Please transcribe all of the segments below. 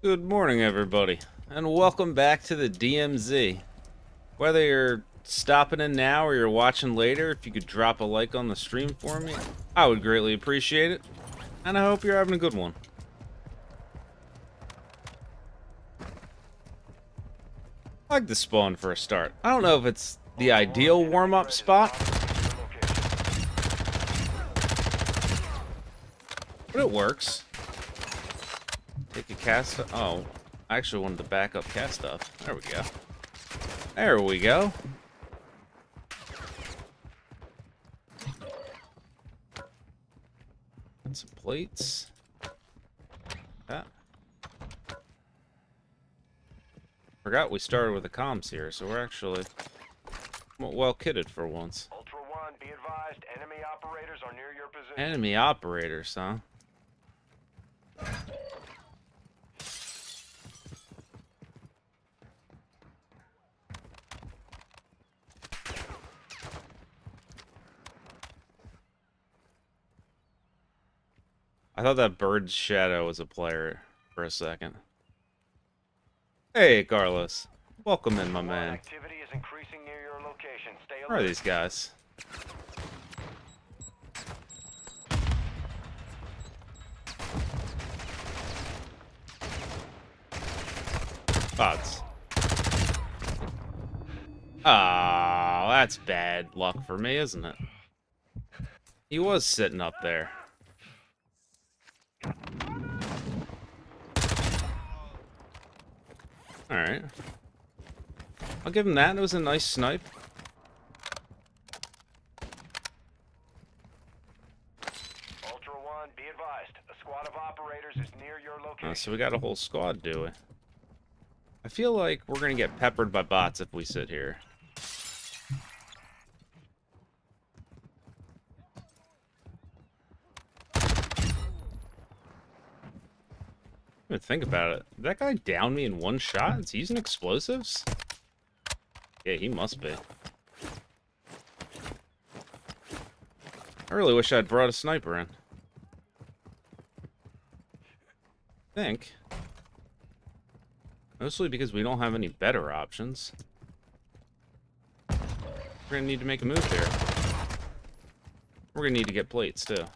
Good morning, everybody, and welcome back to the DMZ. Whether you're stopping in now or you're watching later, if you could drop a like on the stream for me, I would greatly appreciate it, and I hope you're having a good one. I like the spawn for a start. I don't know if it's the ideal warm-up spot, but it works. Take a cast. Oh, I actually wanted to back up cast stuff. There we go. There we go. And some plates. That. Forgot we started with the comms here, so we're actually well kitted for once. Ultra One, be advised, enemy operators are near your position. Enemy operators, huh? I thought that bird's shadow was a player for a second. Hey, Carlos. Welcome in, my man. Activity is increasing near your location. Stay alert. Where are these guys? Bots. Ah, that's bad luck for me, isn't it? He was sitting up there. Alright. I'll give him that. It was a nice snipe. Ultra One, be advised. A squad of operators is near your location. So we got a whole squad, do we? I feel like we're gonna get peppered by bots if we sit here. Think about it. Did that guy down me in one shot? Is he using explosives? Yeah, he must be. I really wish I'd brought a sniper in. I think. Mostly because we don't have any better options. We're gonna need to make a move here. We're gonna need to get plates, too.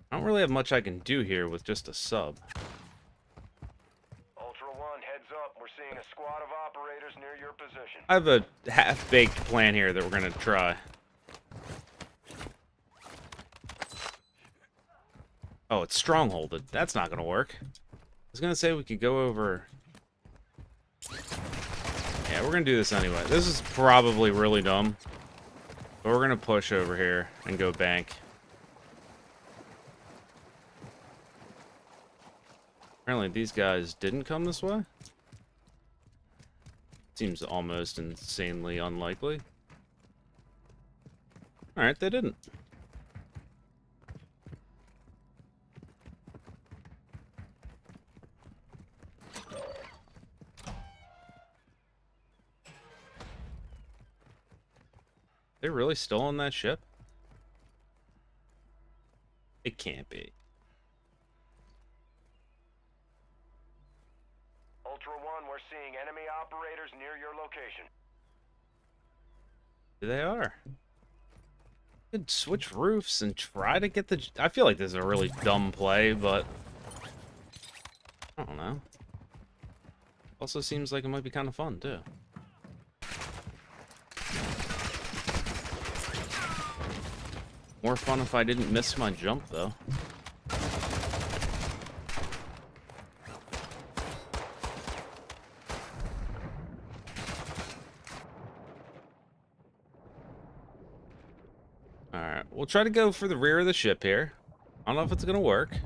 I don't really have much I can do here with just a sub. Ultra One, heads up. We're seeing a squad of operators near your position. I have a half-baked plan here that we're gonna try. Oh, it's strongholded. That's not gonna work. I was gonna say we could go over... Yeah, we're gonna do this anyway. This is probably really dumb. But we're gonna push over here and go bank. Apparently these guys didn't come this way. Seems almost insanely unlikely. Alright, they didn't. They're really still on that ship? It can't be. Ultra One, we're seeing enemy operators near your location. They are. Could switch roofs and try to get the... I feel like this is a really dumb play, but... I don't know. Also seems like it might be kind of fun, too. More fun if I didn't miss my jump, though. Alright, we'll try to go for the rear of the ship here. I don't know if it's gonna work.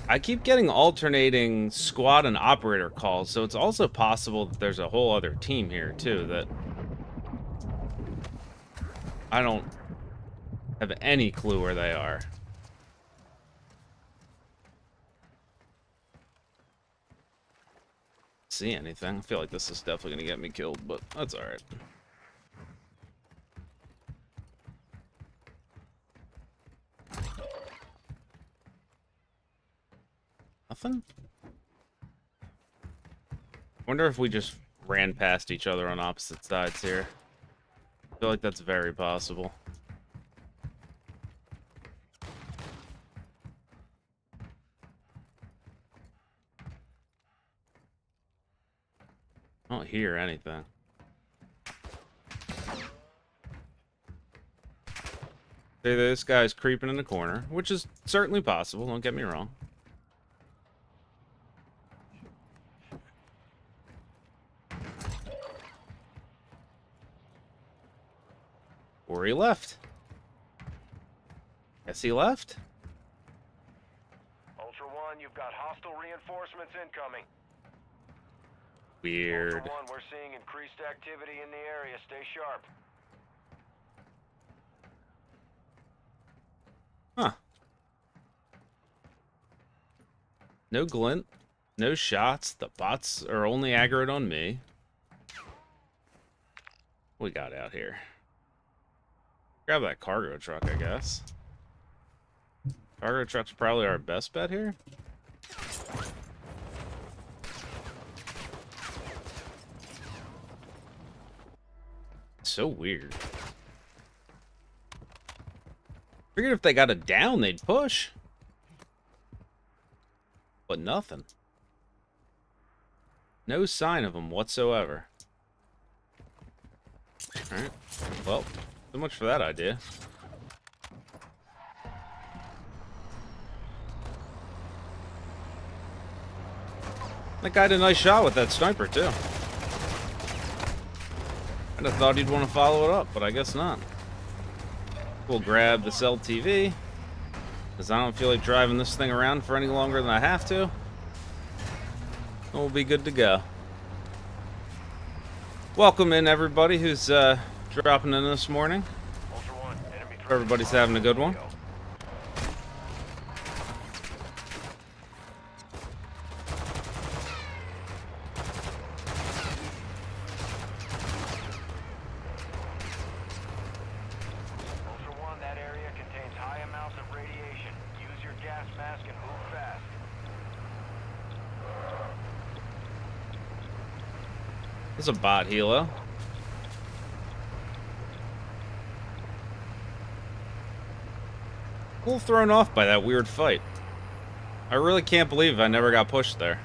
I keep getting alternating squad and operator calls, so it's also possible that there's a whole other team here, too, that I don't have any clue where they are. see anything. I feel like this is definitely gonna get me killed, but that's all right. Nothing? Wonder if we just ran past each other on opposite sides here. I feel like that's very possible. I don't hear anything. This guy's creeping in the corner, which is certainly possible, don't get me wrong. Or he left. Guess he left. Ultra One, you've got hostile reinforcements incoming. Weird. Ultra One, we're seeing increased activity in the area. Stay sharp. Huh. No glint. No shots. The bots are only aggroed on me. What we got out here? Grab that cargo truck, I guess. Cargo truck's probably our best bet here. So weird. Figured if they got it down, they'd push. But nothing. No sign of them whatsoever. Alright. Well, so much for that idea. That guy did a nice shot with that sniper, too. I'd have thought he'd want to follow it up, but I guess not. We'll grab this LTV, because I don't feel like driving this thing around for any longer than I have to. And we'll be good to go. Welcome in, everybody who's dropping in this morning. Ultra One, enemy threat. Everybody's having a good one. Ultra One, that area contains high amounts of radiation. Use your gas mask and move fast. There's a bot helo. A little thrown off by that weird fight. I really can't believe I never got pushed there.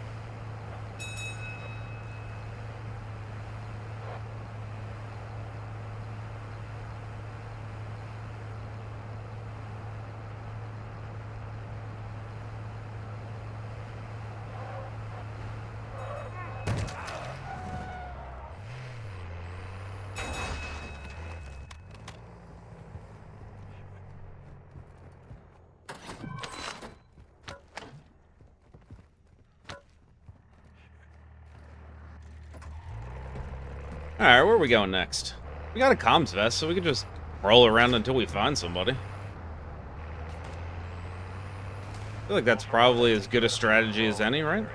Alright, where are we going next? We got a comms vest, so we can just roll around until we find somebody. I feel like that's probably as good a strategy as any, right?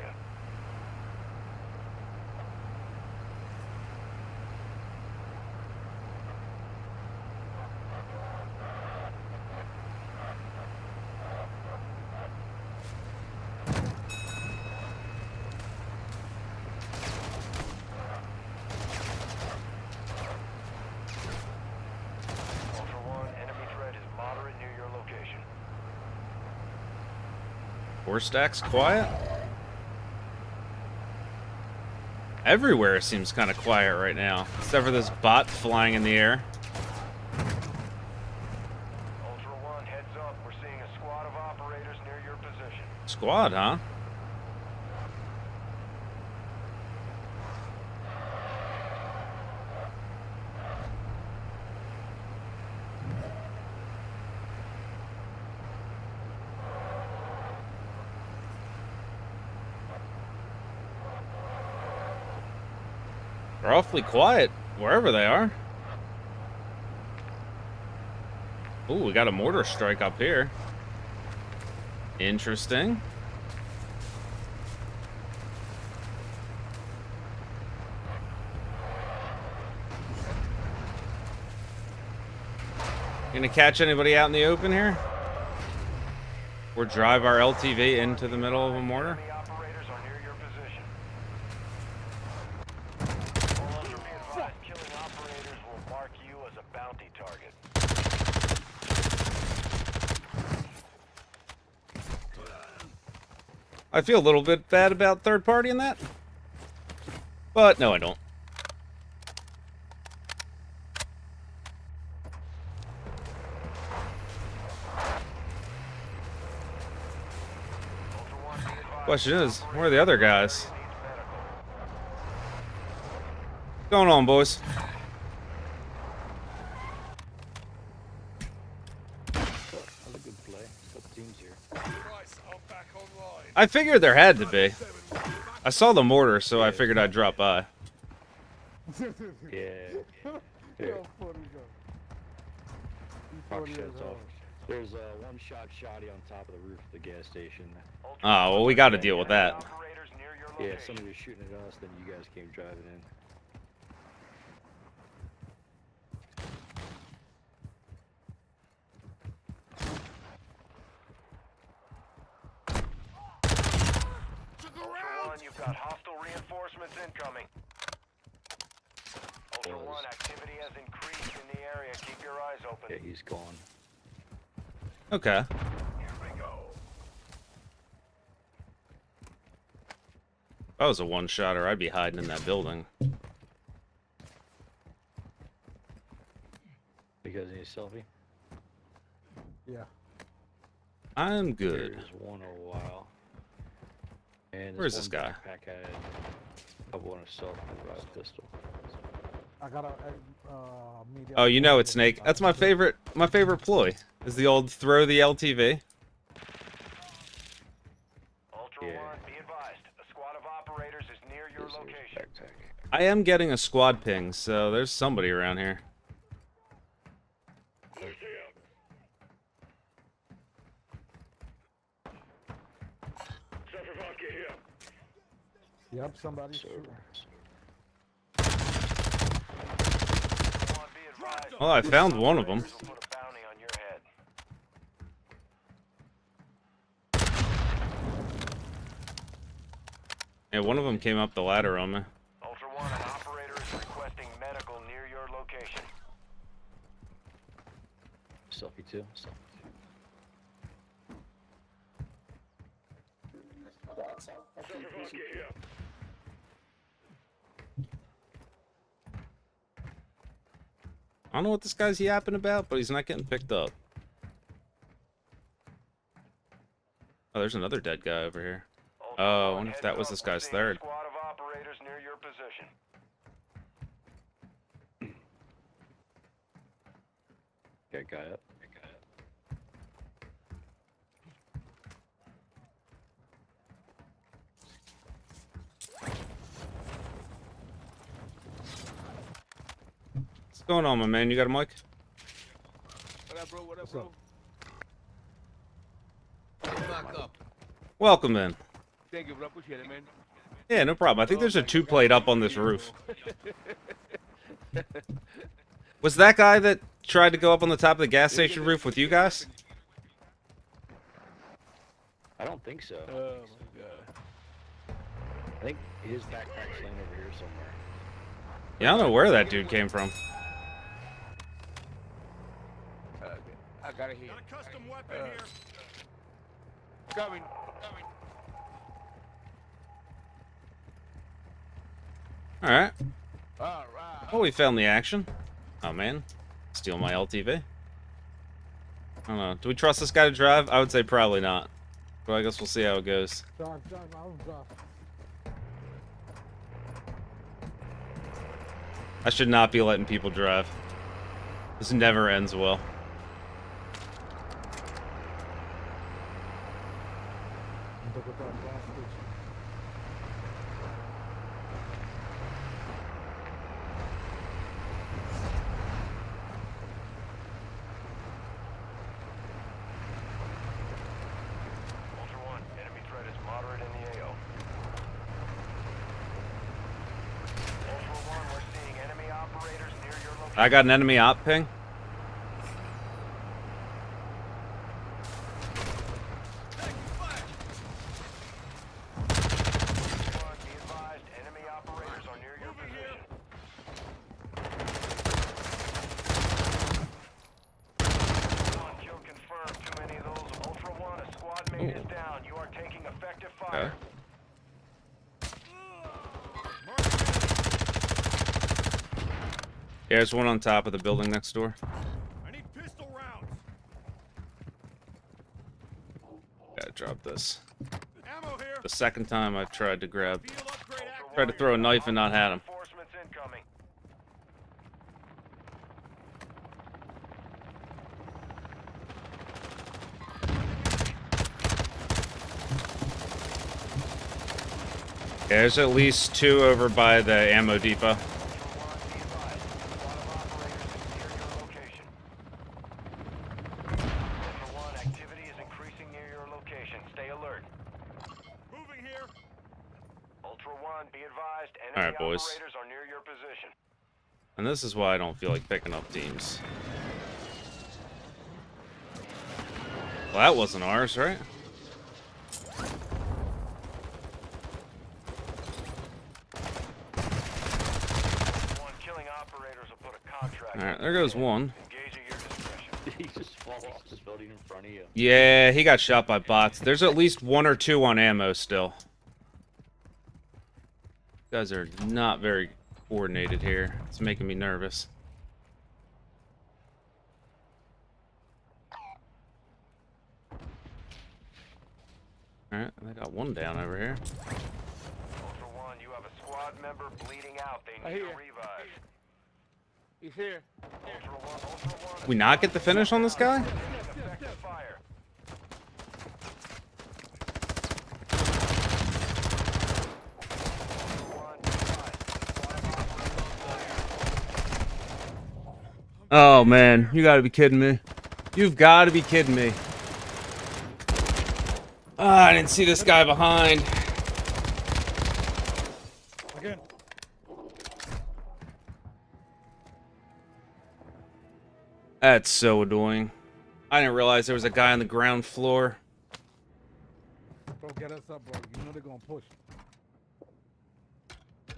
Ultra One, enemy threat is moderate near your location. Four stacks quiet. Everywhere seems kind of quiet right now, except for this bot flying in the air. Ultra One, heads up. We're seeing a squad of operators near your position. Squad, huh? They're awfully quiet, wherever they are. Ooh, we got a mortar strike up here. Interesting. gonna catch anybody out in the open here? Or drive our LTV into the middle of a mortar? Enemy operators are near your position. All Ultra, be advised, killing operators will mark you as a bounty target. I feel a little bit bad about third party in that. But no, I don't. Ultra One, be advised, Question is, where are the other guys? needs medical. What's going on, boys? That's a good play. Couple teams here. I figured there had to be. I saw the mortar, so I figured I'd drop by. Yeah. Here, Funny guy. fuck shit's off. There's a one-shot shotty on top of the roof of the gas station. Oh, well, we got to deal with that. Operators near your Yeah, location. somebody was shooting at us, then you guys came driving in. Ultra One, you've got hostile reinforcements incoming. Ultra Was. One, activity has increased in the area. Keep your eyes open. Yeah, he's gone. Okay. If I was a one-shotter, I'd be hiding in that building. You guys need a selfie? Yeah. I'm good. There's one in a while. And Where's this this guy? backpack had a one a self-revive pistol. I got a medium. Oh, you know it, Snake. That's my favorite ploy. Is the old throw the LTV. Ultra Yeah. One, be advised. A squad of operators is near your This is location. backpack. I am getting a squad ping, so there's somebody around here. Yep, somebody's So, shooting. Ultra One, be advised. Well, I found one of them. Operators will put a bounty on your head. Yeah, one of them came up the ladder on me. Ultra One, an operator is requesting medical near your location. selfie too. I don't know what this guy's yapping about, but he's not getting picked up. Oh, there's another dead guy over here. Ultra Oh, I One, wonder if heads that was up. this We're guy's seeing a third. Squad of operators near your position. Got guy up. What's going on, my man? You got a mic? What up, bro? What up, What's bro? Get back up. Welcome in. Thank you, bro. Appreciate it, man. Yeah, no problem. I think there's a two-plate up on this roof. Was that guy that tried to go up on the top of the gas station roof with you guys? I don't think so. Oh my god. I think his backpack's laying over here somewhere. Yeah, I don't know where that dude came from. Okay. I got it here. Got a custom weapon here. Coming. Alright. All right. Oh, we found the action. Oh, man. Steal my LTV. I don't know. Do we trust this guy to drive? I would say probably not. But I guess we'll see how it goes. Drive, I'll drive. I should not be letting people drive. This never ends well. Look at that gas station. Ultra One, enemy threat is moderate in the AO. Ultra One, we're seeing enemy operators near your location. I got an enemy op ping. squad mate is down. You are taking effective fire. Yeah, there's one on top of the building next door. I need pistol rounds. Gotta drop this. Ammo here. The second time I've tried to grab, Field upgrade active. tried to throw a knife and not had him. Reinforcements incoming. Yeah, there's at least two over by the ammo depot. Ultra One, be advised. Squad of operators is near your location. Ultra One, activity is increasing near your location. Stay alert. Moving here. Ultra One, be advised. Enemy All right, boys. operators are near your position. And this is why I don't feel like picking up teams. Well, that wasn't ours, right? One, killing operators will put a contract. Alright, there goes one. Engage at your discretion. He just fall off this building in front of you. Yeah, he got shot by bots. There's at least one or two on ammo still. You guys are not very coordinated here. It's making me nervous. Alright, I got one down over here. Ultra One, you have a squad member bleeding out. They I need hear a you. revive. He's here. Ultra One, Ultra One. We not get the finish on this guy? Effective fire. Ultra One, be advised. Squad of operators. Oh man, you gotta be kidding me. You've gotta be kidding me. Ah, I didn't see this guy behind. Again. That's so annoying. I didn't realize there was a guy on the ground floor. Bro, get us up, bro. You know they're gonna push.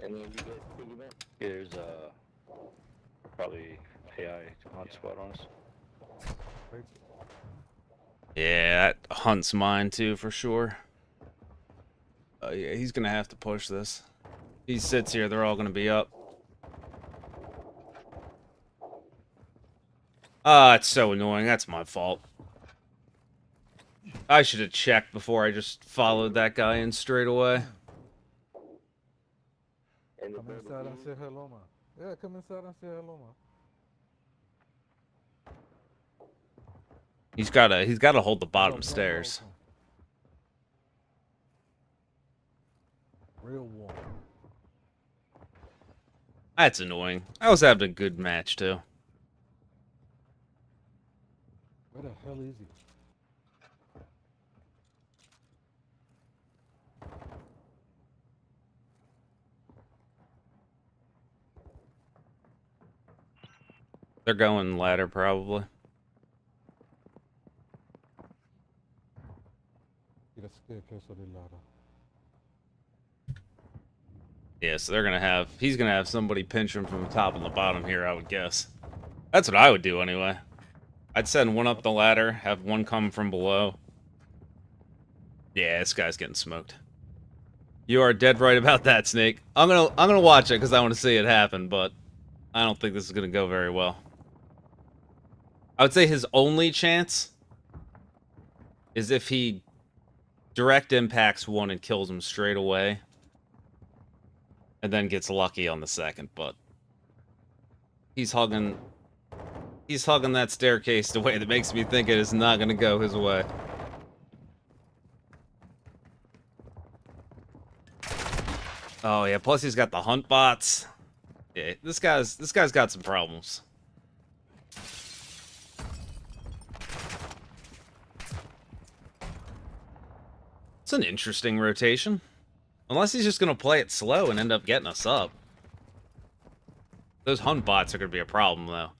And then you get boogeyman. Yeah, there's probably AI on squad on us. Right? Yeah, that hunts mine too, for sure. Yeah, he's gonna have to push this. He sits here, they're all gonna be up. Ah, it's so annoying. That's my fault. I should have checked before I just followed that guy in straight away. And Come inside and say hello, man. Yeah, come inside and say hello, man. He's gotta hold the bottom Go, go, stairs. go, go. Real warm. That's annoying. I was having a good match too. Where the hell is he? They're going ladder probably. Mira, staircase of the ladder. Yeah, so they're gonna have he's gonna have somebody pinch him from the top and the bottom here, I would guess. That's what I would do anyway. I'd send one up the ladder, have one come from below. Yeah, this guy's getting smoked. You are dead right about that, Snake. I'm gonna watch it because I want to see it happen, but I don't think this is gonna go very well. I would say his only chance is if he direct impacts one and kills him straight away, and then gets lucky on the second. But he's hugging that staircase the way that makes me think it is not going to go his way. Oh yeah, plus he's got the hunt bots. Yeah, this guy's got some problems. It's an interesting rotation. Unless he's just going to play it slow and end up getting us up. Those hunt bots are going to be a problem, though.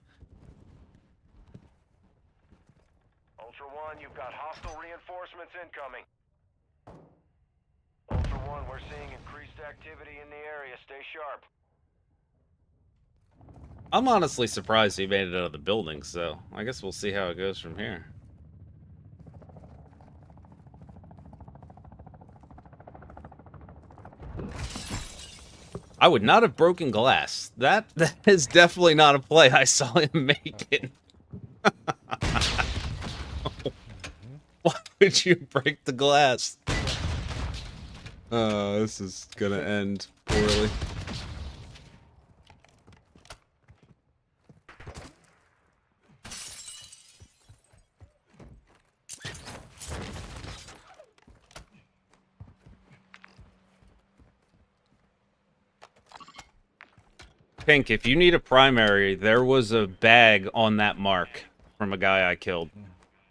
Ultra One, you've got hostile reinforcements incoming. Ultra One, we're seeing increased activity in the area. Stay sharp. I'm honestly surprised he made it out of the building, so I guess we'll see how it goes from here. I would not have broken glass. That is definitely not a play I saw him making. Why would you break the glass? This is gonna end poorly. Pink, if you need a primary, there was a bag on that mark from a guy I killed.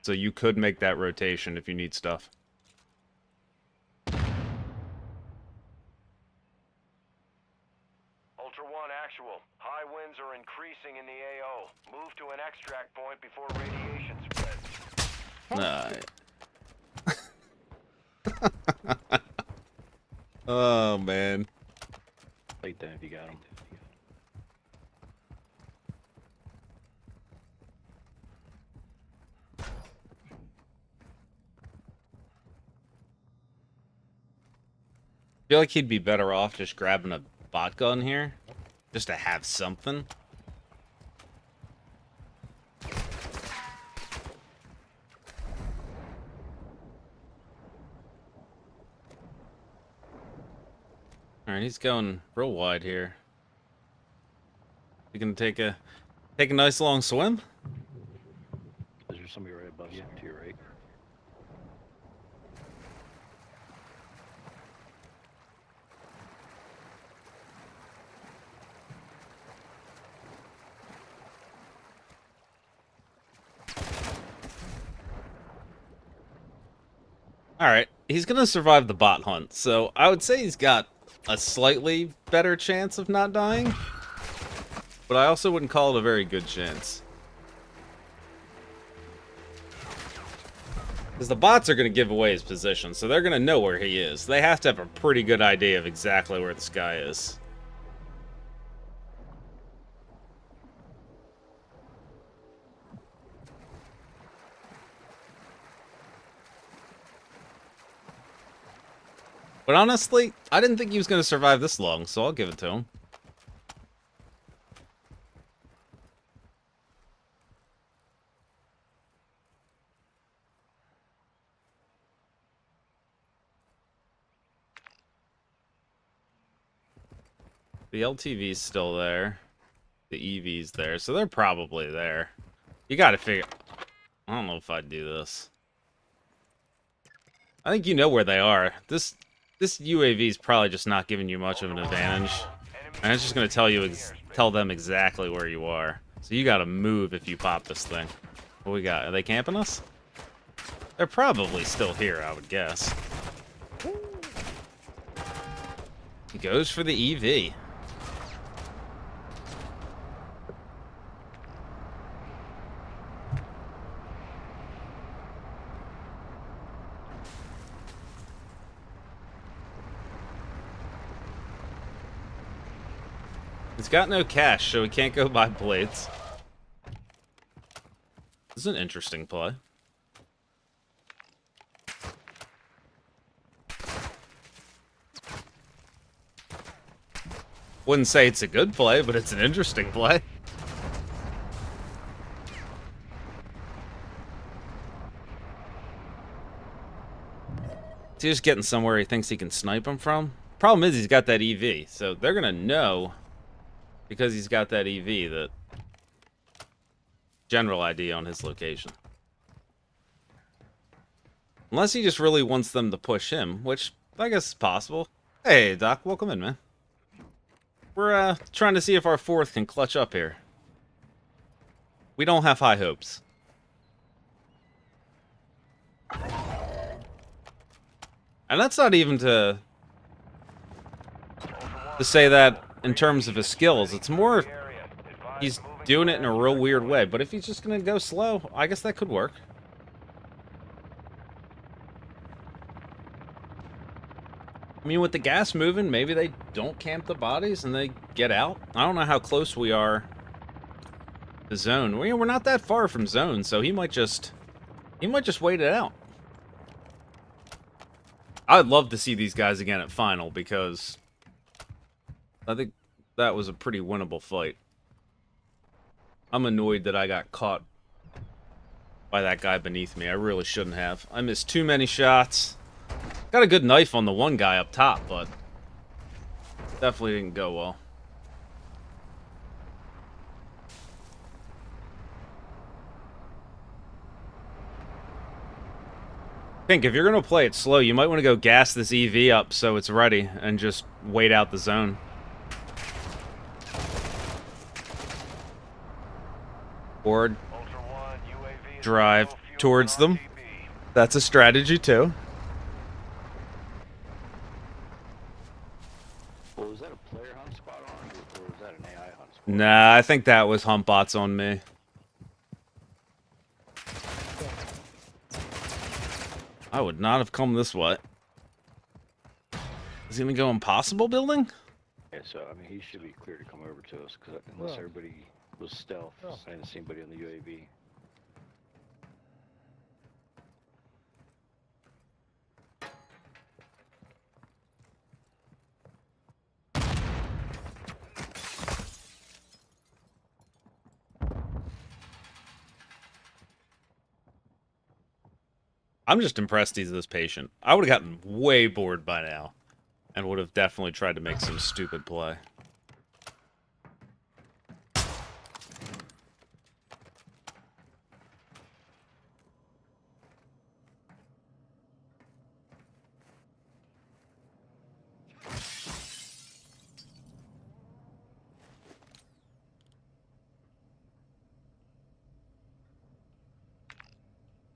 So you could make that rotation if you need stuff. Ultra One actual. High winds are increasing in the AO. Move to an extract point before radiation spreads. Oh, man. Like that if you got him. I feel like he'd be better off just grabbing a bot gun here. Just to have something. Alright, he's going real wide here. You gonna take a nice long swim? Is there somebody right above you, to your right? Alright, he's gonna survive the bot hunt, so I would say he's got a slightly better chance of not dying. But I also wouldn't call it a very good chance. Because the bots are going to give away his position, so they're going to know where he is. They have to have a pretty good idea of exactly where this guy is. But honestly, I didn't think he was going to survive this long, so I'll give it to him. The LTV's still there. The EV's there, so they're probably there. You gotta figure... I don't know if I'd do this. I think you know where they are. This UAV's probably just not giving you much of an advantage. And it's just gonna tell them exactly where you are. So you gotta move if you pop this thing. What we got? Are they camping us? They're probably still here, I would guess. He goes for the EV. He's got no cash, so he can't go buy blades. This is an interesting play. Wouldn't say it's a good play, but it's an interesting play. He's just getting somewhere he thinks he can snipe him from. Problem is he's got that EV, so they're gonna know, because he's got that EV, that general ID on his location. Unless he just really wants them to push him, which I guess is possible. Hey, Doc, welcome in, man. We're trying to see if our fourth can clutch up here. We don't have high hopes. And that's not even to say that in terms of his skills. It's more he's doing it in a real weird way. But if he's just going to go slow, I guess that could work. I mean, with the gas moving, maybe they don't camp the bodies and they get out. I don't know how close we are to zone. We're not that far from zone, so he might just wait it out. I'd love to see these guys again at final because I think that was a pretty winnable fight. I'm annoyed that I got caught by that guy beneath me. I really shouldn't have. I missed too many shots. Got a good knife on the one guy up top, but definitely didn't go well. Pink, if you're going to play it slow, you might want to go gas this EV up so it's ready and just wait out the zone. Or Ultra One, UAV is drive low fuel towards and them. RTB. That's a strategy too. Well, was that a player hunt spot on, or was that an AI hunt spot? Nah, I think that was hump bots on me. I would not have come this way. Is he gonna go impossible building? Yeah, so I mean, he should be clear to come over to us, because unless Yeah. everybody was stealth, Yeah. I didn't see anybody on the UAV. I'm just impressed he's this patient. I would have gotten way bored by now. And would have definitely tried to make some stupid play.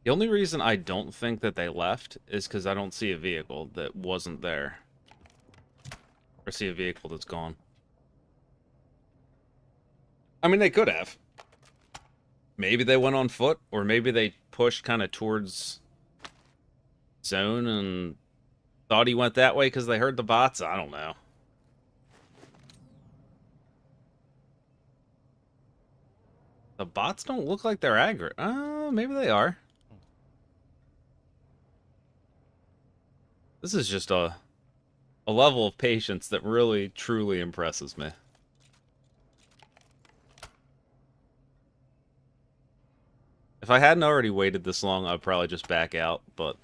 The only reason I don't think that they left is because I don't see a vehicle that wasn't there. Or see a vehicle that's gone. I mean, they could have. Maybe they went on foot, or maybe they pushed kind of towards zone and thought he went that way because they heard the bots. I don't know. The bots don't look like they're aggro. Maybe they are. This is just a level of patience that really, truly impresses me. If I hadn't already waited this long, I'd probably just back out, but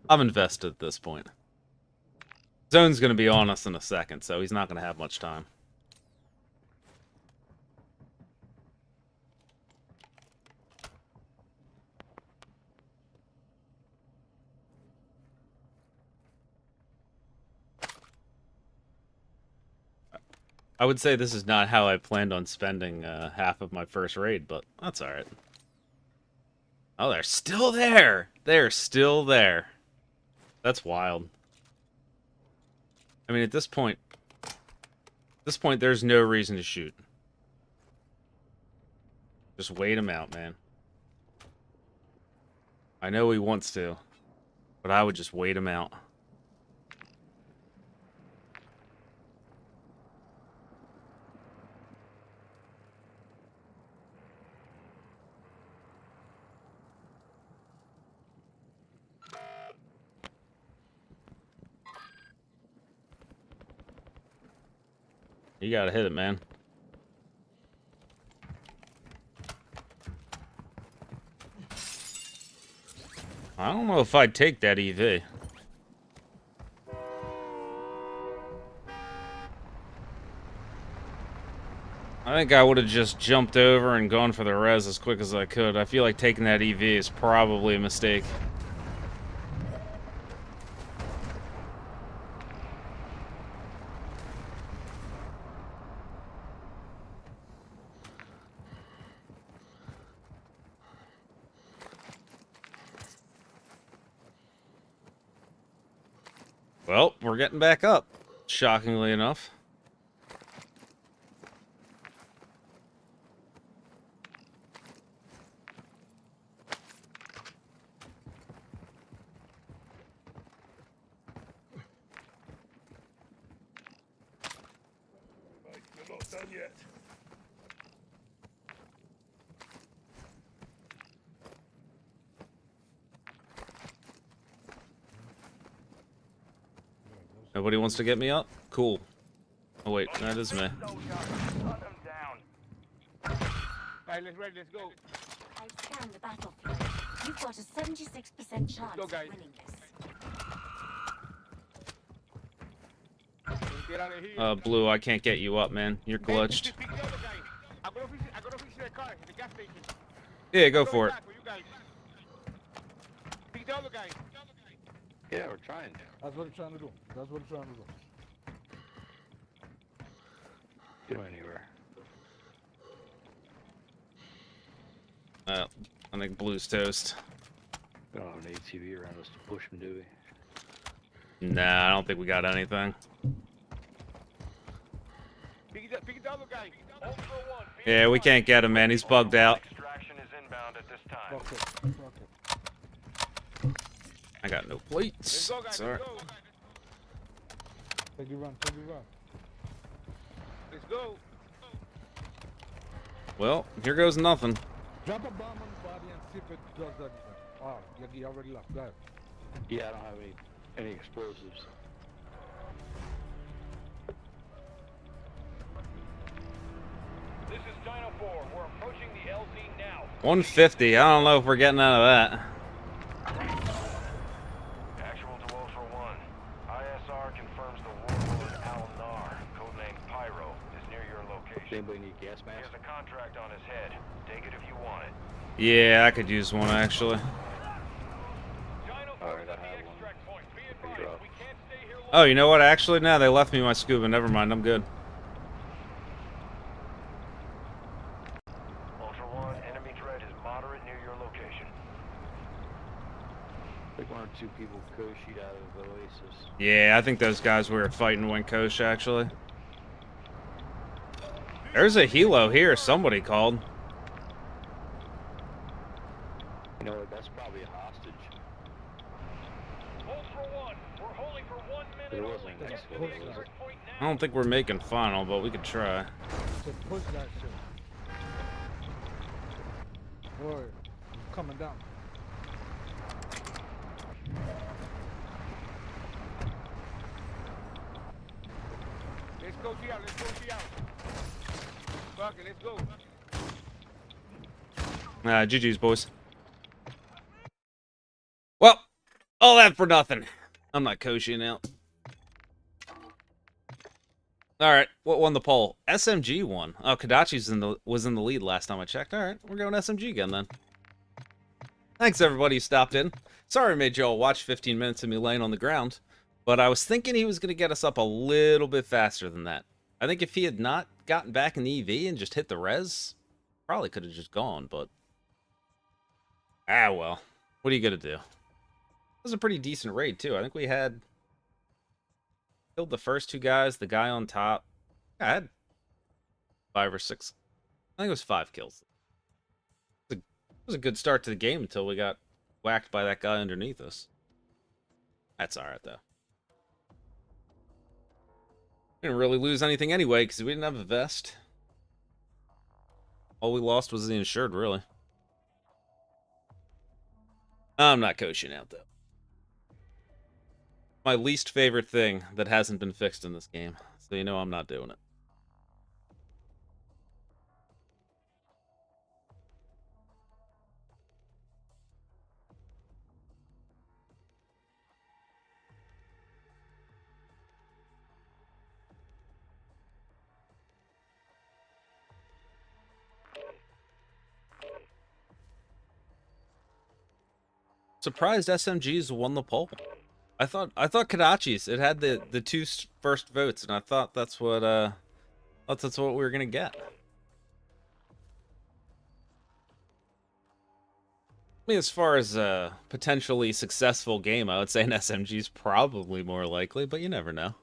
I'm invested at this point. Zone's going to be on us in a second, so he's not going to have much time. I would say this is not how I planned on spending half of my first raid, but that's alright. Oh, they're still there! They're still there. That's wild. I mean, at this point, there's no reason to shoot. Just wait him out, man. I know he wants to, but I would just wait him out. You gotta hit it, man. I don't know if I'd take that EV. I think I would have just jumped over and gone for the res as quick as I could. I feel like taking that EV is probably a mistake. Well, we're getting back up, shockingly enough. Mate, you're not done yet. Nobody wants to get me up? Cool. Oh wait, that is me. Shut them down. Alright, let's ready. Let's go. I've scanned the battlefield. You've got a 76% chance Go, of guys. winning this. Let's get out of here. Blue, I can't get you up, man. You're glitched. Pick the other guy. I'm gonna fix that car in the gas station. Yeah, go I'm for it. back for you guys. Pick the other guy. Yeah, we're trying. That's what I'm trying to do. That's what I'm trying to do. Go anywhere. I think Blue's toast. We don't have an ATV around us to push him, do we? Nah, I don't think we got anything. Pick the other guy. Ultra One, be Yeah, we can't get him, man. He's bugged out. Extraction is inbound at this time. Fuck it. Fuck it. I got no Let's plates. go, guys. Sorry. Let's go. Take it run. Take it run. Let's go. Well, here goes nothing. Drop a bomb on the body and see if it does anything. Oh, you already left. Go ahead. Yeah, I don't have any explosives. This is Dino 4. We're approaching the LZ now. 150. I don't know if we're getting out of that. Actual to Ultra One. ISR confirms the warlord Al-Nar, codenamed Pyro, is near your location. Anybody need gas He mask? has a contract on his head. Take it if you want it. Yeah, I could use one actually. Dino 4 Alright, is I at the have one. extract point. Be Pick it advised, up. we can't stay here long. Oh, you know what? Actually, now they left me my scuba. Never mind. I'm good. Ultra One, enemy threat is moderate near your location. I think one or two people co-sheet out of Oasis. Yeah, I think those guys we were fighting went Kosh actually. There's a helo here. Somebody called. You know what? That's probably a hostage. Ultra One, we're holding for 1 minute There only. wasn't an Get to the explosive, was it? extract point I now. don't think we're making final, but we could try. So push that shit. Boy, he's coming down. Let's go see out. Let's go see out. Fuck it. Let's go. GG's, boys. Well, all that for nothing. I'm not coaching out. All right, what won the poll? SMG won. Oh, Kadachi's was in the lead last time I checked. All right, we're going SMG again then. Thanks everybody who stopped in. Sorry I made you all watch 15 minutes of me laying on the ground, but I was thinking he was going to get us up a little bit faster than that. I think if he had not gotten back in the EV and just hit the res, probably could have just gone, but ah well. What are you going to do? It was a pretty decent raid too. I think we had killed the first two guys, the guy on top. I had 5 or 6. I think it was 5 kills. It was a good start to the game until we got whacked by that guy underneath us. That's alright though. We didn't really lose anything anyway because we didn't have a vest. All we lost was the insured, really. I'm not coaching out though. My least favorite thing that hasn't been fixed in this game. So you know I'm not doing it. Surprised SMGs won the poll. I thought Kadachi's. It had the two first votes, and I thought that's what that's what we were gonna get. I mean, as far as a potentially successful game, I would say an SMG is probably more likely, but you never know.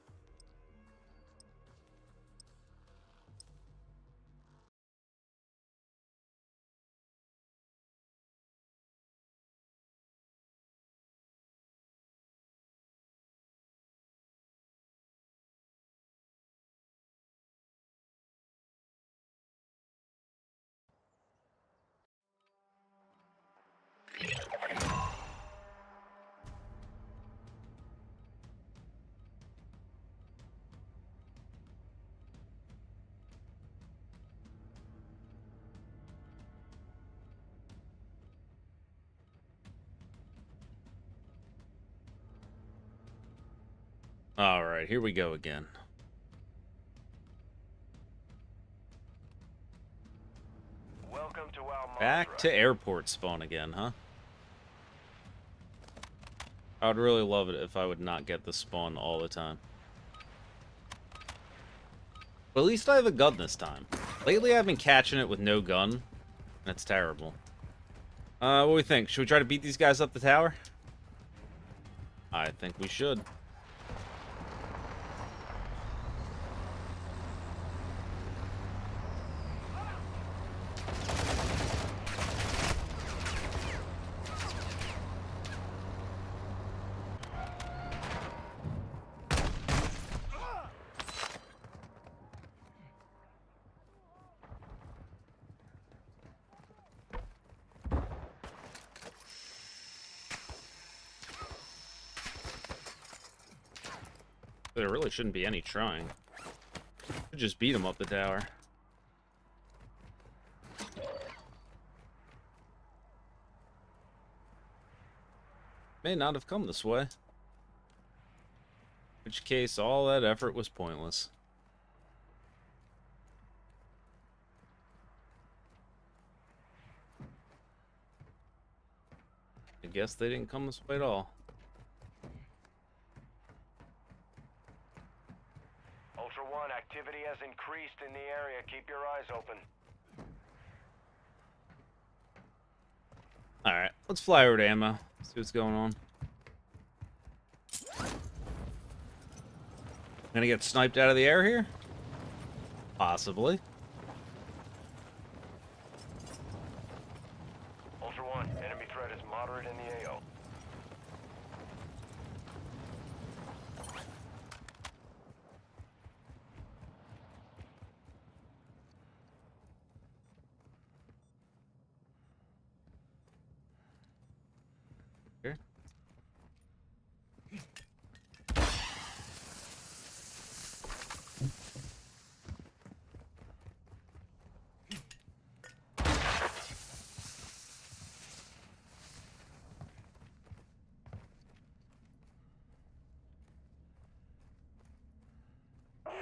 All right, here we go again. Welcome to Al Back to airport spawn again, huh? I would really love it if I would not get the spawn all the time. But at least I have a gun this time. Lately, I've been catching it with no gun, and it's terrible. What do we think? Should we try to beat these guys up the tower? I think we should. There really shouldn't be any trying. Should just beat him up the tower. May not have come this way. In which case, all that effort was pointless. I guess they didn't come this way at all. Ultra One, activity has increased in the area. Keep your eyes open. Alright, let's fly over to ammo. See what's going on. Gonna get sniped out of the air here? Possibly. Ultra One, enemy threat is moderate in the AO. Here.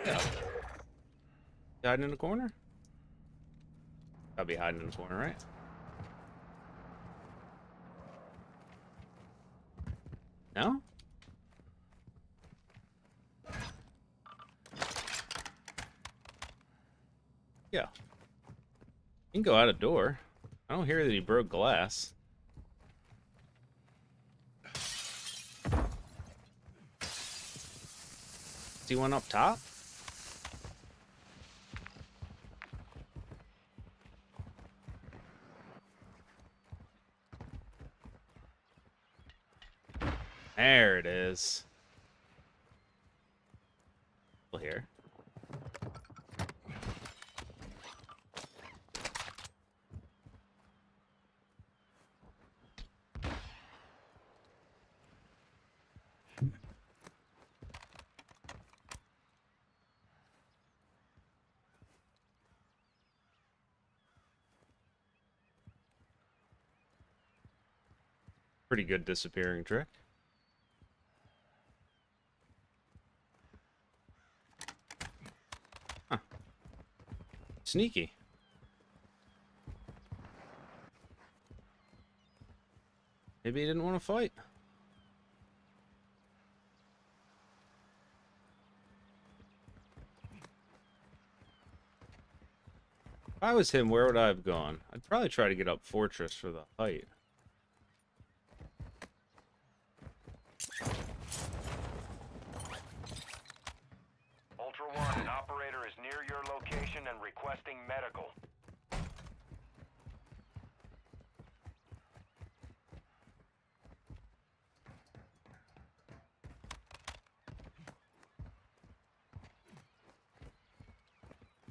Yeah. Hiding in the corner? I'll be hiding in the corner, right? No? Yeah. He can go out a door. I don't hear that he broke glass. He went up top? There it is. Well, here. Pretty good disappearing trick. Huh. Sneaky. Maybe he didn't want to fight. If I was him, where would I have gone? I'd probably try to get up Fortress for the height. Ultra One, an operator is near your location and requesting medical.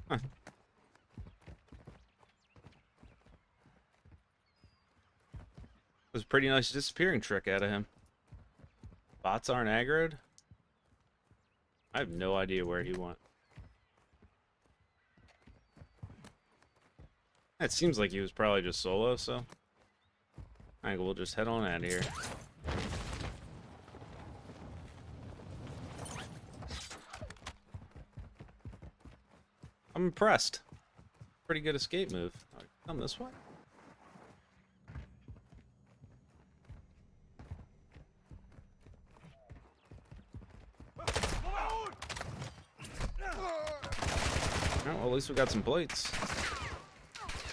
Huh. It was a pretty nice disappearing trick out of him. Bots aren't aggroed? I have no idea where he went. It seems like he was probably just solo, so I think we'll just head on out of here. I'm impressed. Pretty good escape move. Come this way. Oh, well, at least we got some plates.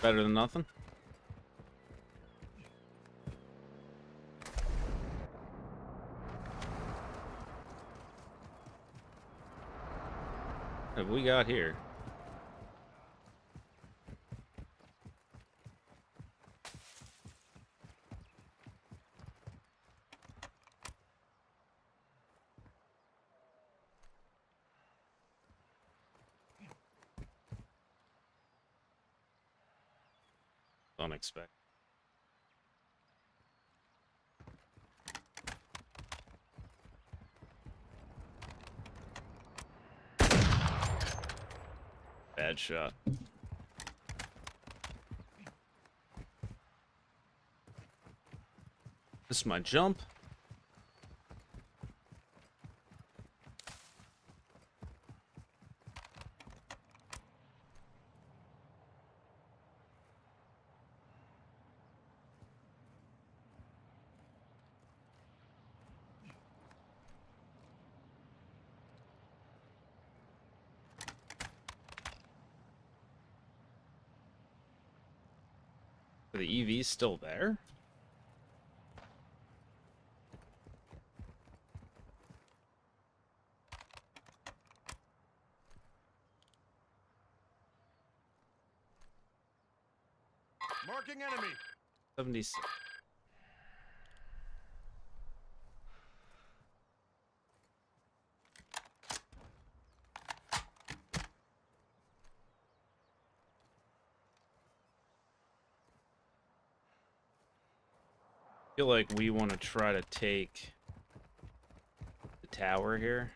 Better than nothing. What have we got here? Unexpected. Bad shot. This is my jump. Are the EVs still there? Marking enemy. 76. I feel like we want to try to take the tower here.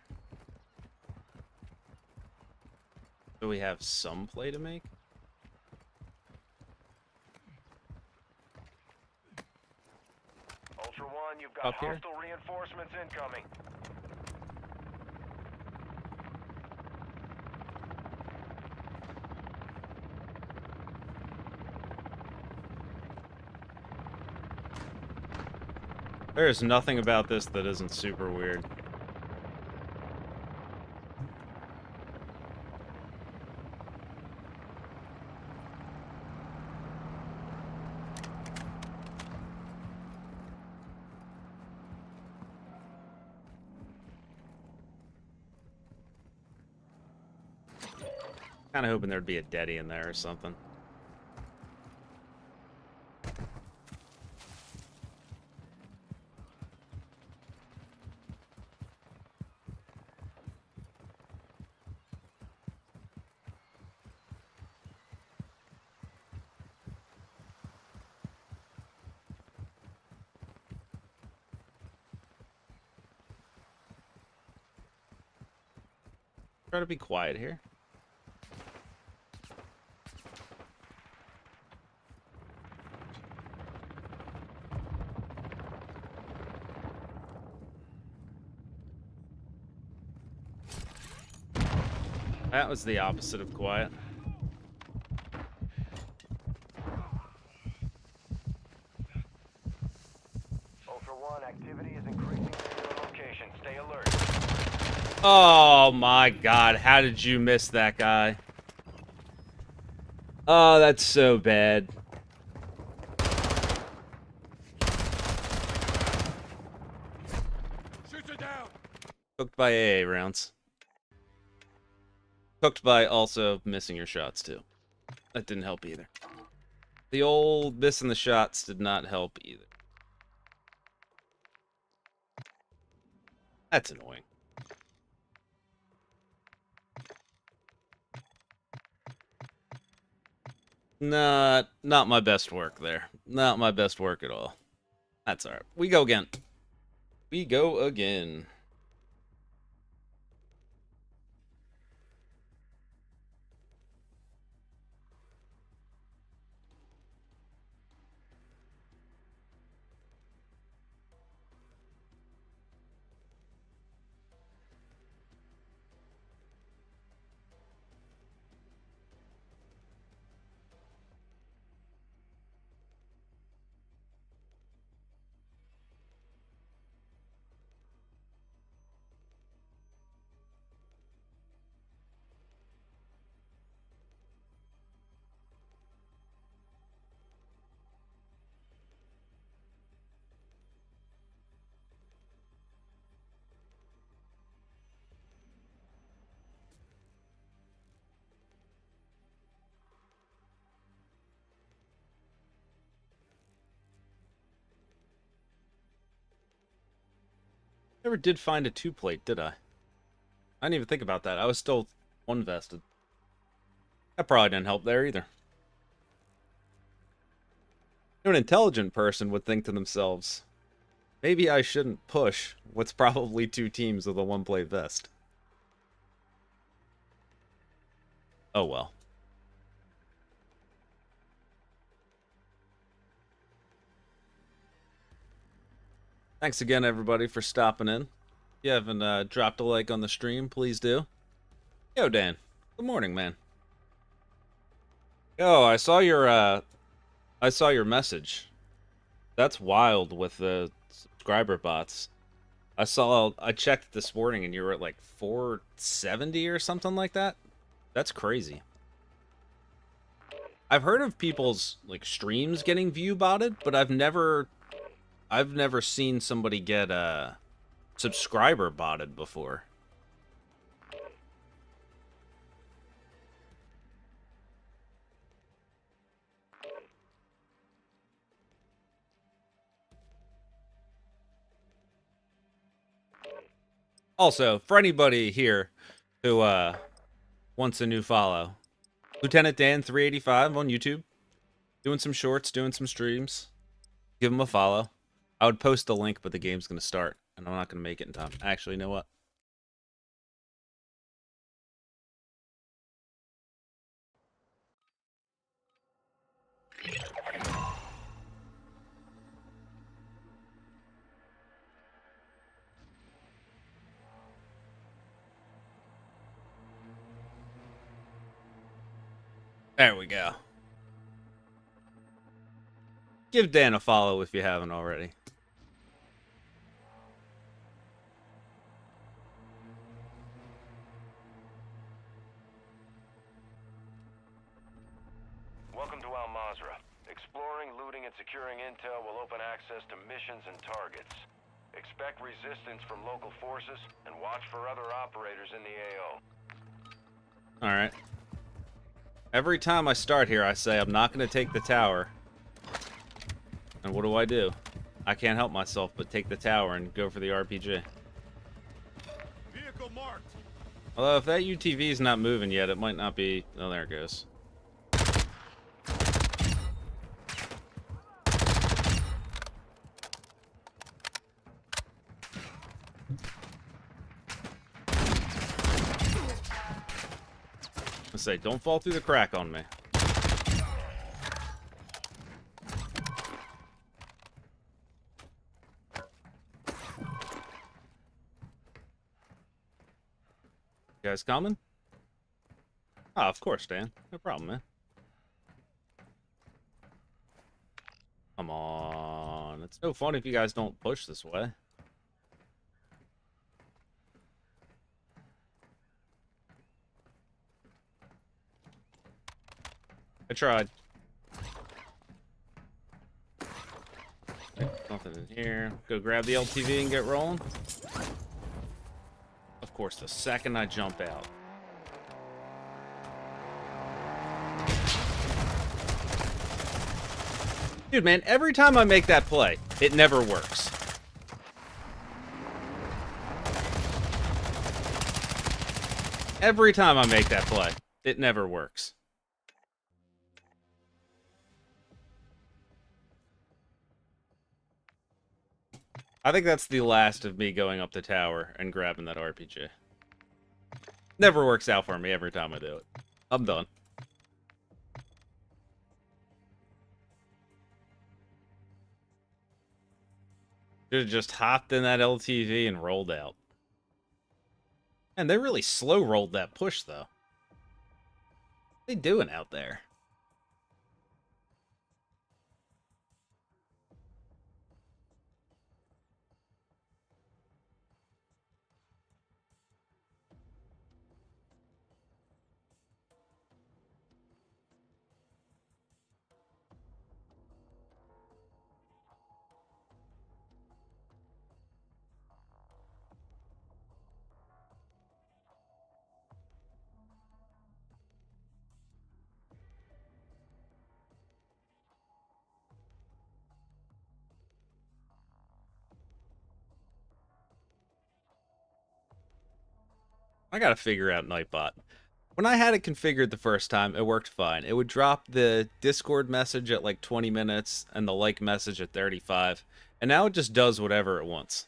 So we have some play to make. Ultra One, you've got Up here? hostile reinforcements incoming. There's nothing about this that isn't super weird. Kind of hoping there'd be a deadie in there or something. Try to be quiet here. That was the opposite of quiet. Ultra One, activity is increasing near your location. Stay alert. Oh my god, how did you miss that guy? Oh, that's so bad. Shoot it down. Cooked by AA rounds. Cooked by also missing your shots too. That didn't help either. The old missing the shots did not help either. That's annoying. Not my best work there. Not my best work at all. That's alright. We go again. We go again. Never did find a 2-plate, did I? I didn't even think about that. I was still 1 vested. That probably didn't help there either. An intelligent person would think to themselves, maybe I shouldn't push what's probably 2 teams with a 1-plate vest. Oh well. Thanks again, everybody, for stopping in. If you haven't dropped a like on the stream, please do. Yo, Dan. Good morning, man. Yo, I saw your message. That's wild with the subscriber bots. I checked this morning and you were at like 470 or something like that. That's crazy. I've heard of people's like streams getting view botted, but I've never seen somebody get subscriber botted before. Also, for anybody here who wants a new follow, Lieutenant Dan 385 on YouTube, doing some shorts, doing some streams. Give him a follow. I would post the link, but the game's gonna start, and I'm not gonna make it in time. Actually, you know what? There we go. Give Dan a follow if you haven't already. Welcome to Al Mazrah. Exploring, looting, and securing intel will open access to missions and targets. Expect resistance from local forces, and watch for other operators in the AO. Alright. Every time I start here, I say I'm not going to take the tower. And what do? I can't help myself but take the tower and go for the RPG. Vehicle marked. Although, if that UTV is not moving yet, it might not be... Oh, there it goes. I say, don't fall through the crack on me. You guys coming? Ah, of course, Dan. No problem, man. Come on. It's no fun if you guys don't push this way. I tried. Nothing in here. Go grab the LTV and get rolling. Of course, the second I jump out. Dude, man, every time I make that play, it never works. Every time I make that play, it never works. I think that's the last of me going up the tower and grabbing that RPG. Never works out for me every time I do it. I'm done. Should have just hopped in that LTV and rolled out. Man, they really slow rolled that push, though. What are they doing out there? I gotta figure out Nightbot. When I had it configured the first time, it worked fine. It would drop the Discord message at like 20 minutes and the like message at 35. And now it just does whatever it wants.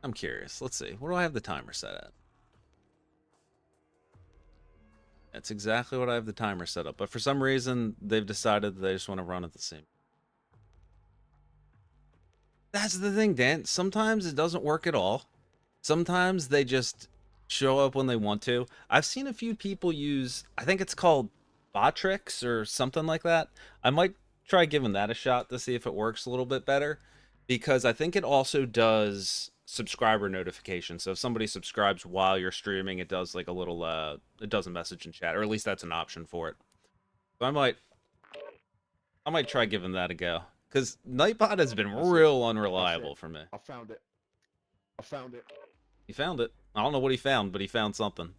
I'm curious. Let's see. What do I have the timer set at? That's exactly what I have the timer set up. But for some reason, they've decided that they just want to run at the same. That's the thing, Dan. Sometimes it doesn't work at all. Sometimes they just show up when they want to. I've seen a few people use, I think it's called Botrix or something like that. I might try giving that a shot to see if it works a little bit better, because I think it also does subscriber notifications. So if somebody subscribes while you're streaming, it does like a little it does a message in chat, or at least that's an option for it. So I might try giving that a go, because Nightbot has been real unreliable for me. I found it. I found it. He found it. I don't know what he found, but he found something.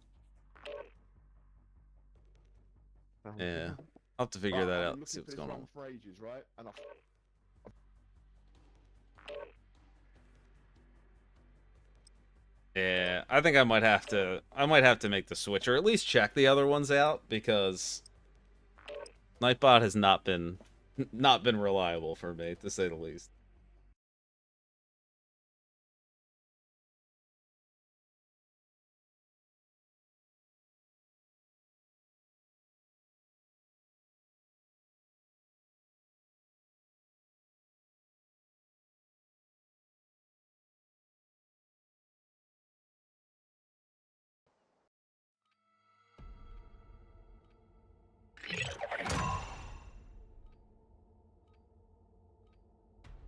Yeah, I'll have to figure that out. See what's going on. For ages, right? And Yeah, I think I might have to make the switch, or at least check the other ones out, because Nightbot has not been reliable for me, to say the least.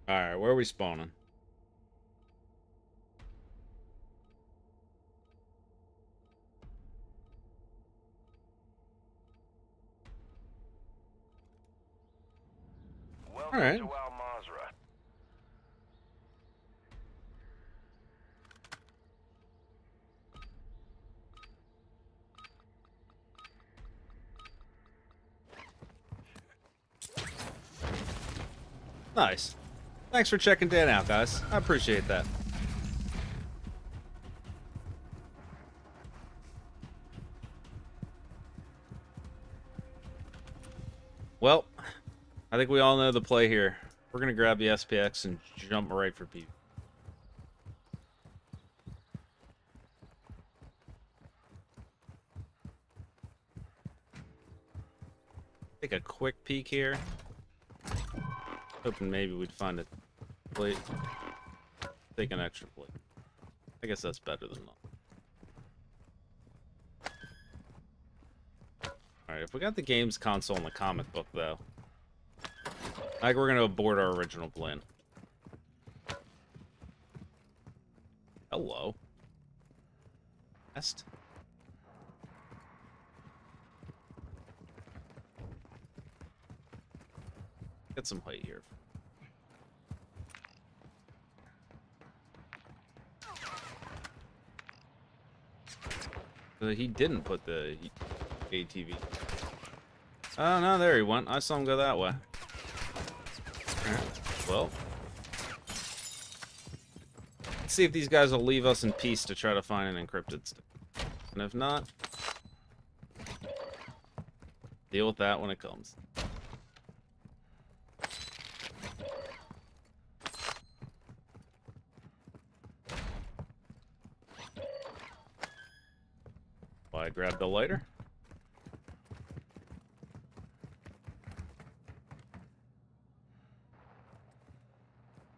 Alright, where are we spawning? Welcome Alright. to Al Mazrah. Nice. Thanks for checking Dan out, guys. I appreciate that. Well, I think we all know the play here. We're gonna grab the SPX and jump right for P. Take a quick peek here. Hoping maybe we'd find a plate. Take an extra plate. I guess that's better than none. Alright, if we got the games console and the comic book, though, I think we're going to abort our original plan. Hello. Nest. Get some height here. He didn't put the ATV. Oh, no, there he went. I saw him go that way. Alright, well. Let's see if these guys will leave us in peace to try to find an encrypted stick. And if not, deal with that when it comes. I grabbed the lighter.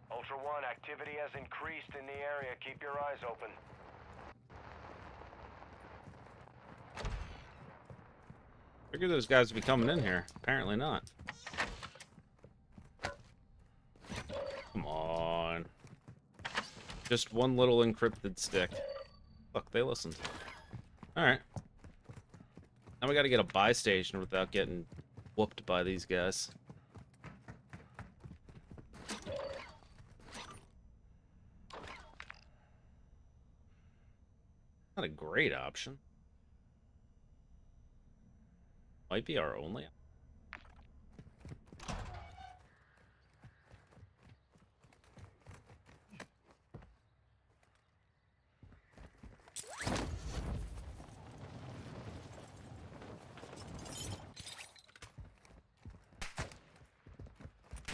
Ultra One, activity has increased in the area. Keep your eyes open. Figured those guys would be coming in here. Apparently not. Come on. Just one little encrypted stick. Look, they listened. Alright. Now we gotta get a buy station without getting whooped by these guys. Not a great option. Might be our only.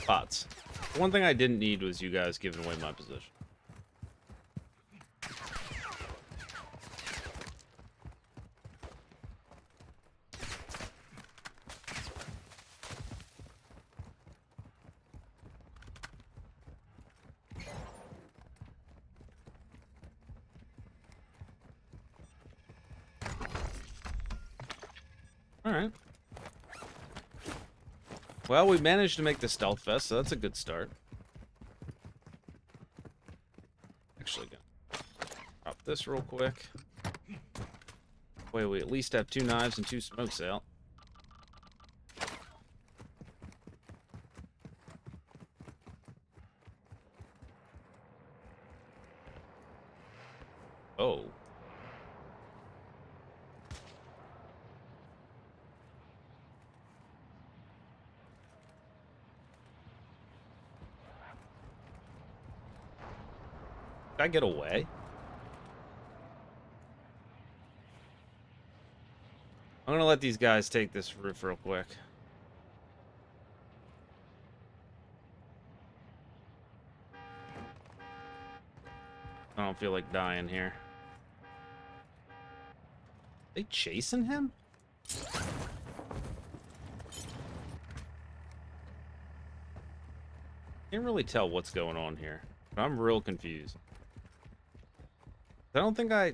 Bots. One thing I didn't need was you guys giving away my position. Alright. Well, we managed to make the stealth vest, so that's a good start. Actually, gonna drop this real quick. Wait, we at least have 2 knives and 2 smokes out. Oh. Did I get away? I'm gonna let these guys take this roof real quick. I don't feel like dying here. They chasing him? Can't really tell what's going on here. I'm real confused. I don't think I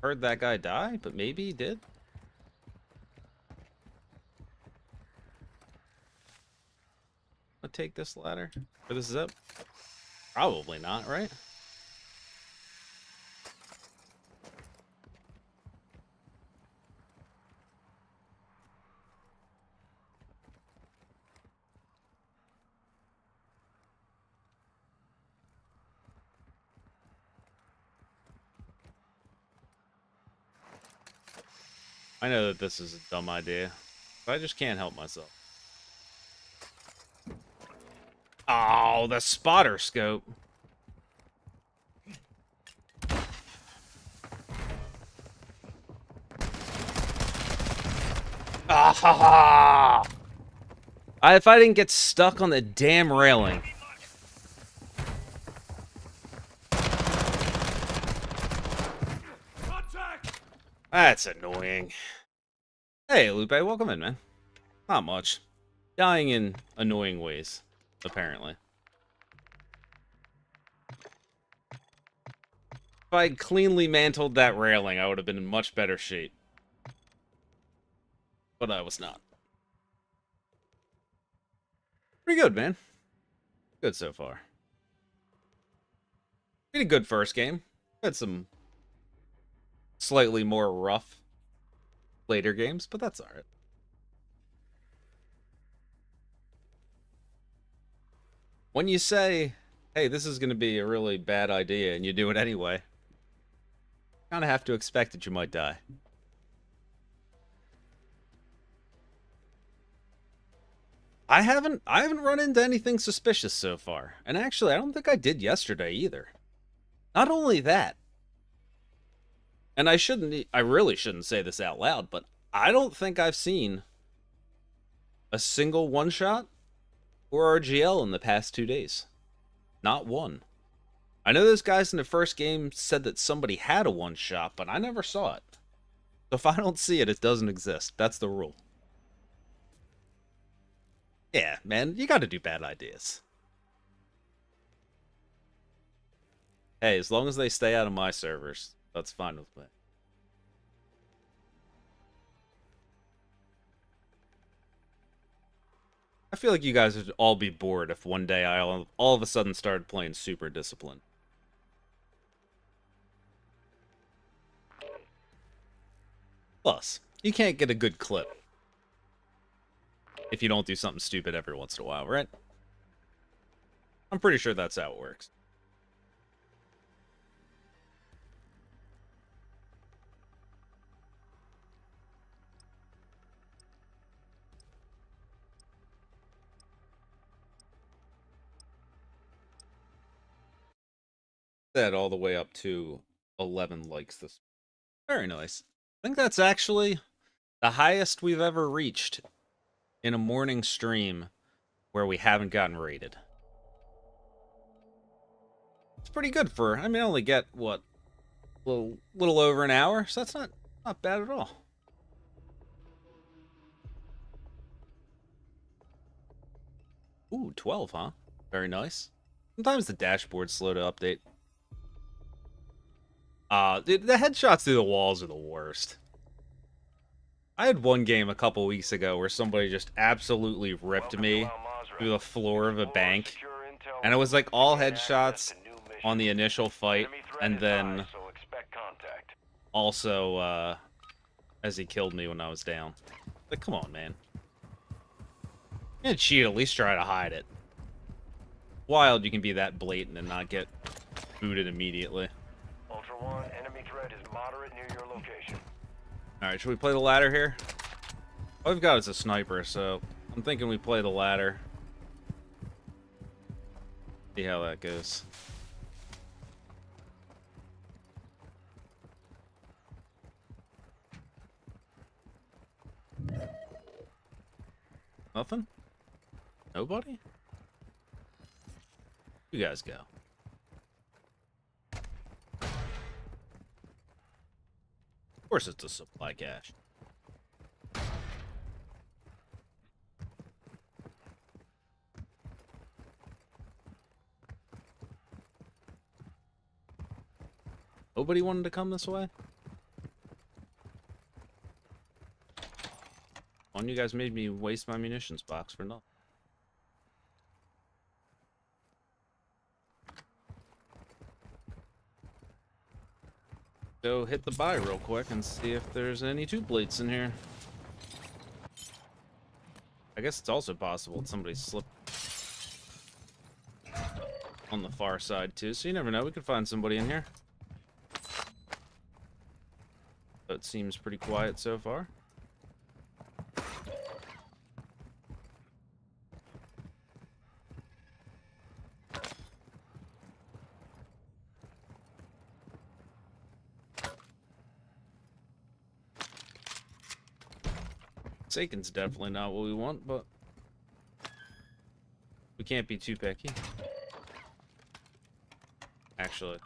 heard that guy die, but maybe he did. I'll take this ladder or this zip. Probably not, right? I know that this is a dumb idea, but I just can't help myself. Oh, the spotter scope. Ah ha ha! If I didn't get stuck on the damn railing. That's annoying. Hey, Lupe, welcome in, man. Not much. Dying in annoying ways, apparently. If I had cleanly mantled that railing, I would have been in much better shape. But I was not. Pretty good, man. Good so far. Pretty good first game. Had some slightly more rough later games, but that's alright. When you say, hey, this is going to be a really bad idea, and you do it anyway, you kind of have to expect that you might die. I haven't run into anything suspicious so far. And actually, I don't think I did yesterday either. Not only that, and I really shouldn't say this out loud, but I don't think I've seen a single one-shot or RGL in the past 2 days. Not one. I know those guys in the first game said that somebody had a one-shot, but I never saw it. So if I don't see it, it doesn't exist. That's the rule. Yeah, man, you gotta do bad ideas. Hey, as long as they stay out of my servers, that's fine with me. I feel like you guys would all be bored if one day I all of a sudden started playing Super Discipline. Plus, you can't get a good clip if you don't do something stupid every once in a while, right? I'm pretty sure that's how it works. That all the way up to 11 likes this. Very nice. I think that's actually the highest we've ever reached in a morning stream where we haven't gotten rated. It's pretty good for, I mean, I only get, what, little over an hour, so that's not bad at all. Ooh, 12, huh? Very nice. Sometimes the dashboard's slow to update. The headshots through the walls are the worst. I had one game a couple weeks ago where somebody just absolutely ripped me through the floor of a bank. And it was like all headshots on the initial fight, and then also as he killed me when I was down. Like, come on, man. You can cheat, at least try to hide it. Wild you can be that blatant and not get booted immediately. Ultra One, enemy threat is moderate near your location. Alright, should we play the ladder here? All we've got is a sniper, so I'm thinking we play the ladder. See how that goes. Nothing? Nobody? You guys go. Of course it's a supply cache. Nobody wanted to come this way? One of you guys made me waste my munitions box for nothing. Go hit the buy real quick and see if there's any two plates in here. I guess it's also possible that somebody slipped on the far side too, so you never know. We could find somebody in here. But it seems pretty quiet so far. Forsaken's definitely not what we want, but we can't be too picky. Actually.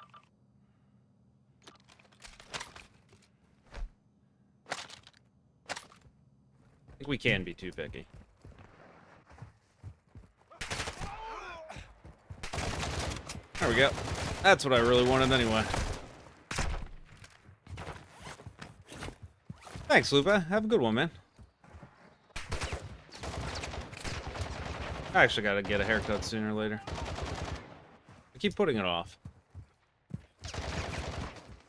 I think we can be too picky. There we go. That's what I really wanted anyway. Thanks, Lupe. Have a good one, man. I actually gotta get a haircut sooner or later. I keep putting it off.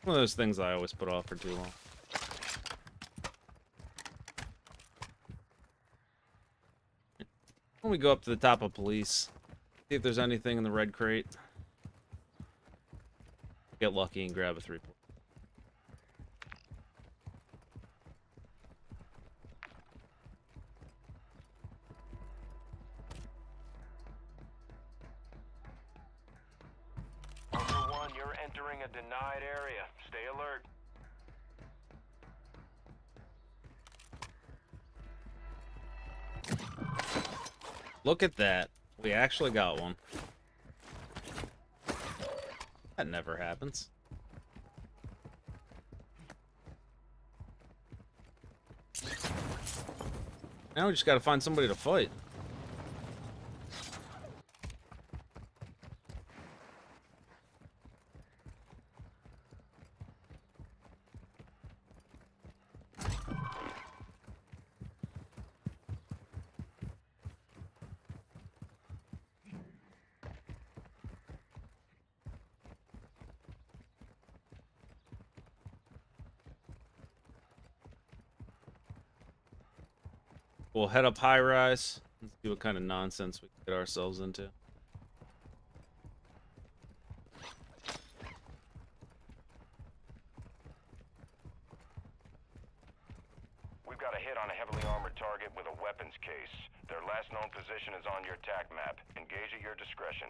One of those things I always put off for too long. When we go up to the top of police, see if there's anything in the red crate. Get lucky and grab a 3-point. You're entering a denied area. Stay alert. Look at that. We actually got one. That never happens. Now we just gotta find somebody to fight. We'll head up high rise. Let's see what kind of nonsense we can get ourselves into. We've got a hit on a heavily armored target with a weapons case. Their last known position is on your TAC map. Engage at your discretion.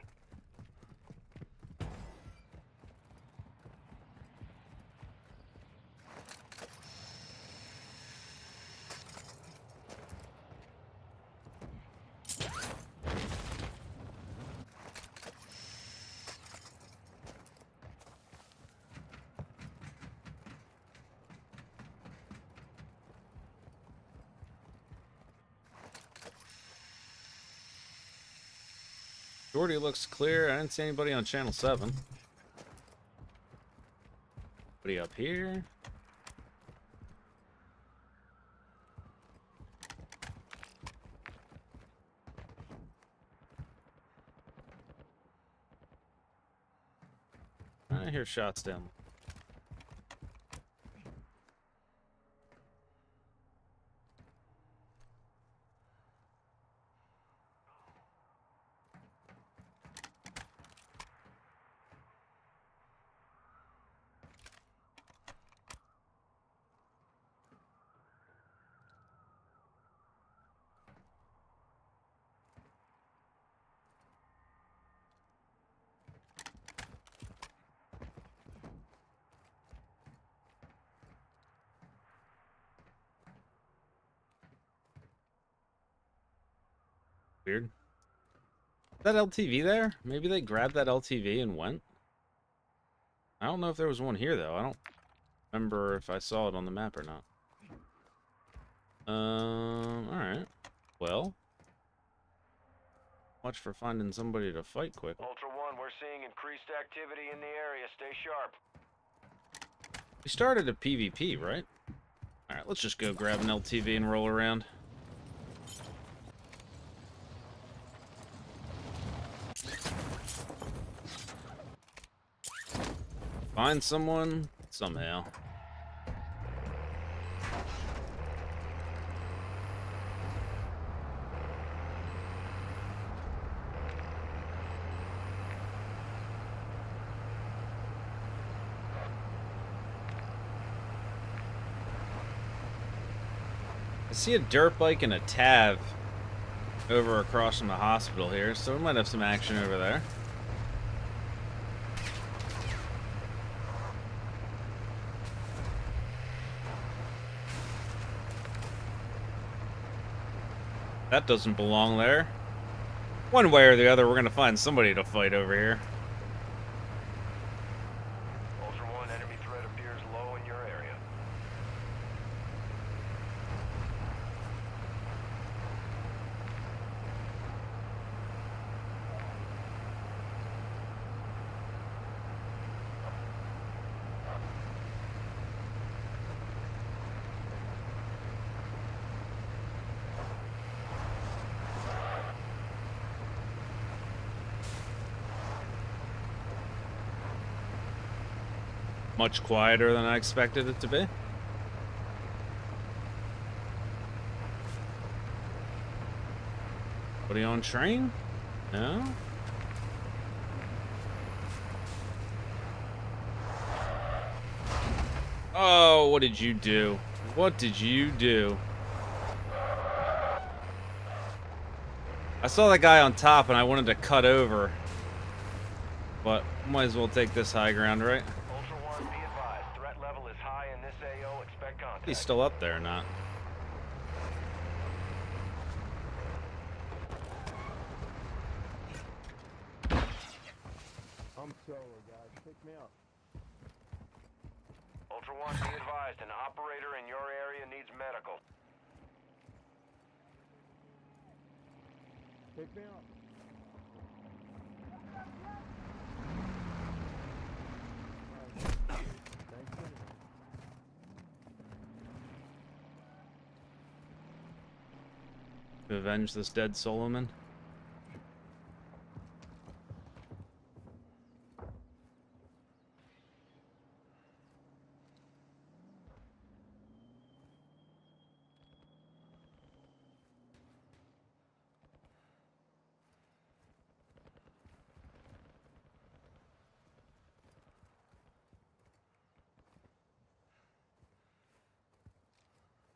Jordy looks clear. I didn't see anybody on channel 7. Anybody up here? I hear shots down. Weird. Is that LTV there? Maybe they grabbed that LTV and went? I don't know if there was one here, though. I don't remember if I saw it on the map or not. Alright. Well. Much for finding somebody to fight quick. Ultra One, we're seeing increased activity in the area. Stay sharp. We started a PvP, right? Alright, let's just go grab an LTV and roll around. Find someone somehow. I see a dirt bike and a Tav over across from the hospital here, so we might have some action over there. That doesn't belong there. One way or the other, we're gonna find somebody to fight over here. Ultra One, enemy threat appears low in your area. Much quieter than I expected it to be. Anybody on train? No? Oh, what did you do? What did you do? I saw that guy on top and I wanted to cut over. But might as well take this high ground, right? Ultra One, be advised. Threat level is high in this AO. Expect contact. He's still up there or not? I'm Solo, guys. Pick me up. Ultra One, be advised. An operator in your area needs medical. Pick me up. Thanks anyway. To avenge this dead Solomon.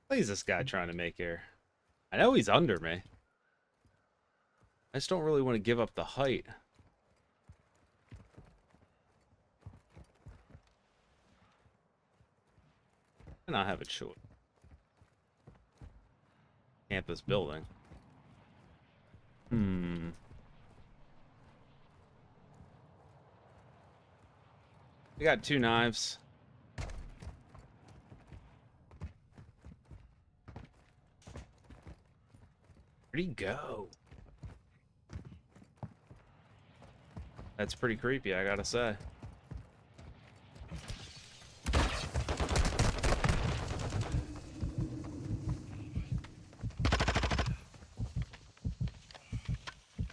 What is this guy trying to make here? I know he's under me. I just don't really want to give up the height. And I have a choice. Campus building. We got 2 knives. Where'd he go? That's pretty creepy, I gotta say.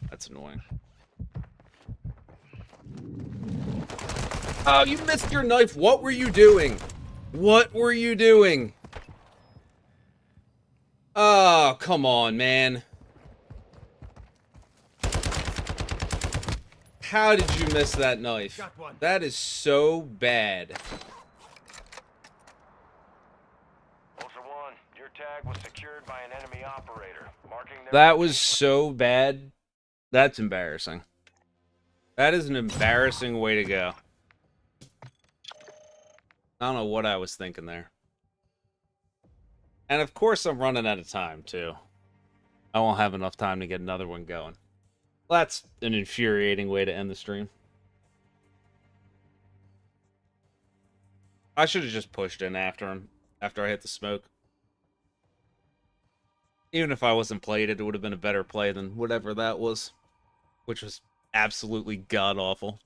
That's annoying. Oh, you missed your knife. What were you doing? What were you doing? Oh, come on, man. How did you miss that knife? That is so bad. Ultra One, your tag was secured by an enemy operator, marking their That was so bad. That's embarrassing. That is an embarrassing way to go. I don't know what I was thinking there. And of course I'm running out of time, too. I won't have enough time to get another one going. Well, that's an infuriating way to end the stream. I should have just pushed in after him, after I hit the smoke. Even if I wasn't played it, it would have been a better play than whatever that was. Which was absolutely god-awful.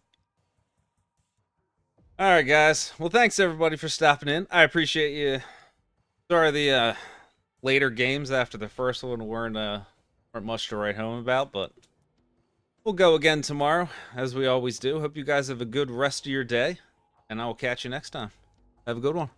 Alright, guys. Well, thanks everybody for stopping in. I appreciate you. Sorry the later games after the first one weren't much to write home about, but we'll go again tomorrow, as we always do. Hope you guys have a good rest of your day, and I will catch you next time. Have a good one.